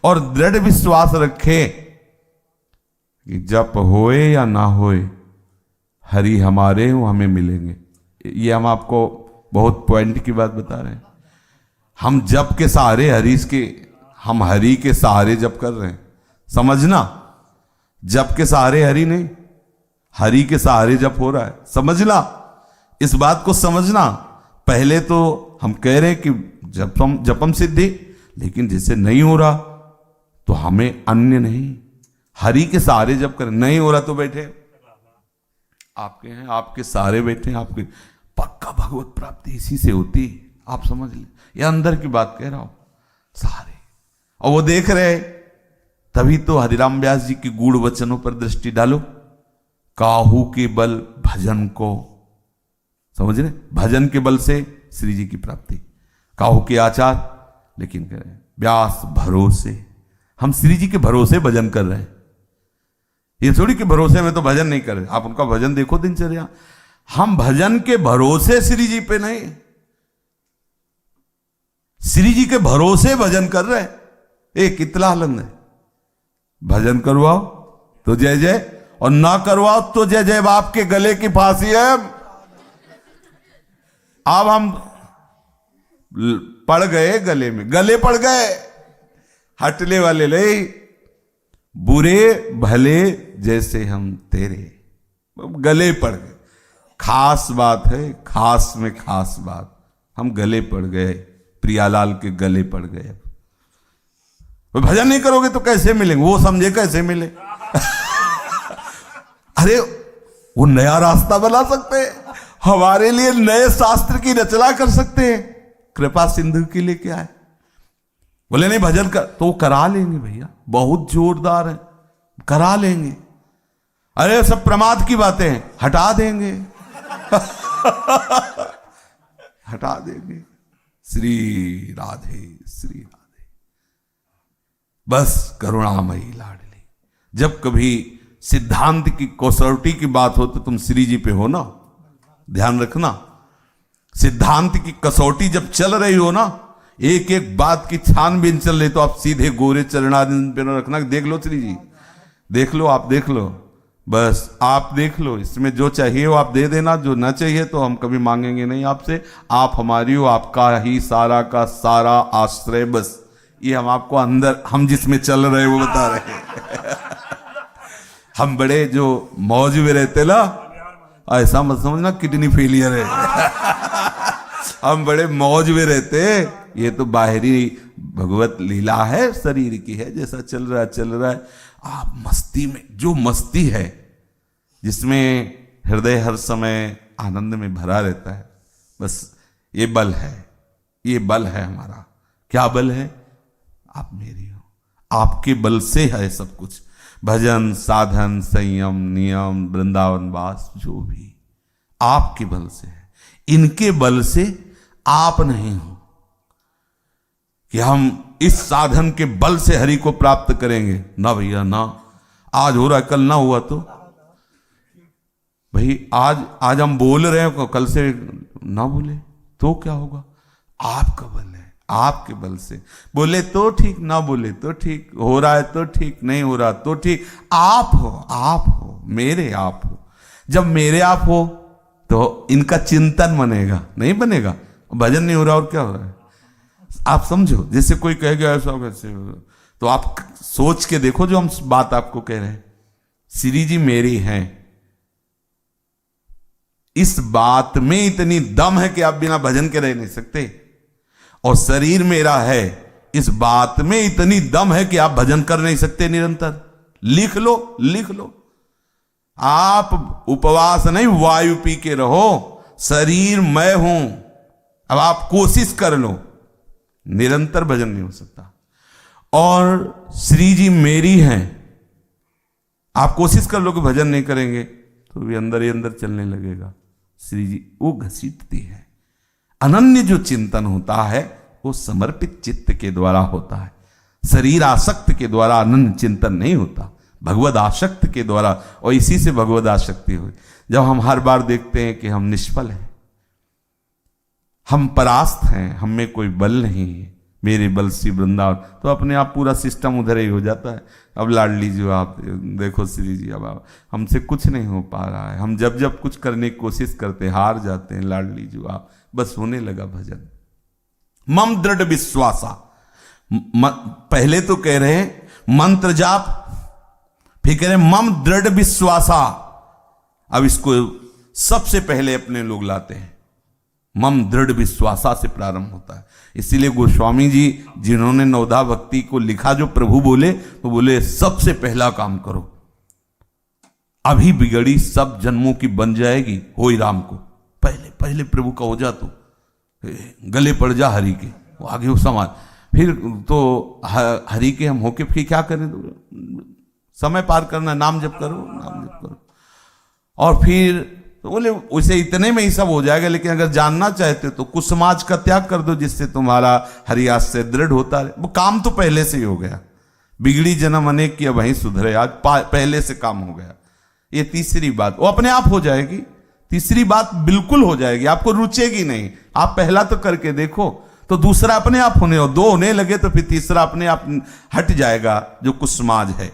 और दृढ़ विश्वास रखे कि जप होए या ना होए हरि हमारे हो, हमें मिलेंगे। ये हम आपको बहुत पॉइंट की बात बता रहे हैं। हम जप के सहारे हम हरि के सहारे जप कर रहे हैं, समझना। जप के सहारे हरि नहीं, हरि के सहारे जप हो रहा है, समझना, इस बात को समझना। पहले तो हम कह रहे हैं कि जपम सिद्धि, लेकिन जिससे नहीं हो रहा तो हमें अन्य नहीं, हरि के सहारे जप करें। नहीं हो रहा तो बैठे आपके हैं, आपके सहारे बैठे हैं, आपके पक्का भगवत प्राप्ति इसी से होती, आप समझ ले। ये अंदर की बात कह रहा हूं, सहारे। और वो देख रहे, तभी तो हरिराम व्यास जी की गूढ़ वचनों पर दृष्टि डालो। काहू के बल भजन को, समझ रहे, भजन के बल से श्री जी की प्राप्ति, काहू के आचार, लेकिन कह रहे हैं व्यास भरोसे। हम श्री जी के भरोसे भजन कर रहे हैं, ये थोड़ी कि भरोसे में तो भजन नहीं कर रहे। आप उनका भजन देखो दिनचर्या, हम भजन के भरोसे श्री जी पे नहीं, श्री जी के भरोसे भजन कर रहे हैं। एक कितना आनंद है, भजन करवाओ तो जय जय, और ना करवाओ तो जय जय बाप के गले की फांसी है। अब हम पड़ गए गले में, गले पड़ गए, हटले वाले ले, बुरे भले जैसे हम तेरे, गले पड़ गए। खास बात है, खास में खास बात, हम गले पड़ गए, प्रियालाल के गले पड़ गए। भजन नहीं करोगे तो कैसे मिलेंगे, वो समझे कैसे मिले। अरे वो नया रास्ता बना सकते हैं, हमारे लिए नए शास्त्र की रचना कर सकते हैं। कृपा सिंधु के लिए क्या है, बोले नहीं भजन कर, तो वो करा लेंगे भैया, बहुत जोरदार है, करा लेंगे। अरे सब प्रमाद की बातें हैं, हटा देंगे। हटा देंगे। श्री राधे श्री राधे, बस करुणामयी लाडली। जब कभी सिद्धांत की कसौटी की बात हो तो तुम श्री जी पे हो ना, ध्यान रखना। सिद्धांत की कसौटी जब चल रही हो ना, एक एक बात की छानबीन चल रही, तो आप सीधे गोरे चरणारिंद पे न रखना। देख लो श्री जी, देख लो, आप देख लो, बस आप देख लो, इसमें जो चाहिए वो आप दे देना, जो ना चाहिए तो हम कभी मांगेंगे नहीं आपसे। आप हमारी हो, आपका ही सारा का सारा आश्रय, बस ये हम आपको अंदर, हम जिसमें चल रहे वो बता रहे हैं। हम बड़े जो मौज में रहते ना, ऐसा मत समझना किडनी फेलियर है। हम बड़े मौज में रहते, ये तो बाहरी भगवत लीला है, शरीर की है, जैसा चल रहा है चल रहा है। आप मस्ती में, जो मस्ती है जिसमें हृदय हर समय आनंद में भरा रहता है, बस ये बल है, ये बल है हमारा। क्या बल है, आप मेरी हो, आपके बल से है सब कुछ। भजन साधन संयम नियम वृंदावन वास जो भी आपके बल से है, इनके बल से आप नहीं हो कि हम इस साधन के बल से हरि को प्राप्त करेंगे। ना भैया ना, आज हो रहा है कल ना हुआ तो भाई आज हम बोल रहे हैं, कल से ना बोले तो क्या होगा। आपका बल है, आपके बल से बोले तो ठीक, ना बोले तो ठीक, हो रहा है तो ठीक, नहीं हो रहा तो ठीक। आप हो, मेरे आप हो। जब मेरे आप हो तो इनका चिंतन बनेगा, नहीं बनेगा, भजन नहीं हो रहा और क्या हो रहा है। आप समझो, जैसे कोई कहेगा ऐसा कैसे, तो आप सोच के देखो जो हम बात आपको कह रहे हैं। श्री जी मेरी हैं, इस बात में इतनी दम है कि आप बिना भजन के रह नहीं सकते। और शरीर मेरा है, इस बात में इतनी दम है कि आप भजन कर नहीं सकते निरंतर। लिख लो, लिख लो। आप उपवास नहीं, वायु पी के रहो, शरीर मैं हूं। अब आप कोशिश कर लो, निरंतर भजन नहीं हो सकता। और श्री जी मेरी हैं, आप कोशिश कर लो कि भजन नहीं करेंगे तो भी अंदर ही अंदर चलने लगेगा। श्री जी वो घसीटती है। अनन्य जो चिंतन होता है वो समर्पित चित्त के द्वारा होता है। शरीर आसक्त के द्वारा अनन्य चिंतन नहीं होता, भगवद आसक्त के द्वारा। और इसी से भगवद आसक्ति हुई। जब हम हर बार देखते हैं कि हम निष्फल हैं, हम परास्त हैं, हम में कोई बल नहीं है, मेरे बल श्री वृंदावन, तो अपने आप पूरा सिस्टम उधर ही हो जाता है। अब लाडली जी आप देखो श्री जी, अब हमसे कुछ नहीं हो पा रहा है, हम जब जब कुछ करने की कोशिश करते हार जाते हैं। लाडली जी आप बस होने लगा भजन। मम दृढ़ विश्वासा, पहले तो कह रहे हैं मंत्र जाप, फिर कह रहे हैं मम दृढ़ विश्वासा। अब इसको सबसे पहले अपने लोग लाते हैं, मम दृढ़ विश्वासा से प्रारंभ होता है। इसीलिए गोस्वामी जी जिन्होंने नवधा भक्ति को लिखा, जो प्रभु बोले तो बोले सबसे पहला काम करो, अभी बिगड़ी सब जन्मों की बन जाएगी होई राम को। पहले पहले प्रभु का हो जा, तो गले पड़ जा हरि के, वो आगे वो समाज, फिर तो हरि के हम होके फिर क्या करें, तो समय पार करना, नाम जप करो, नाम जप करो। और फिर तो बोले उसे इतने में ही सब हो जाएगा, लेकिन अगर जानना चाहते तो कुछ समाज का त्याग कर दो जिससे तुम्हारा हरियास से दृढ़ होता रहे। वो काम तो पहले से ही हो गया, बिगड़ी जन्म अनेक की वहीं सुधरे, आज पहले से काम हो गया। ये तीसरी बात वो अपने आप हो जाएगी, तीसरी बात बिल्कुल हो जाएगी, आपको रुचेगी नहीं। आप पहला तो करके देखो, तो दूसरा अपने आप होने, और दो होने लगे तो फिर तीसरा अपने आप हट जाएगा, जो कुछ समाज है।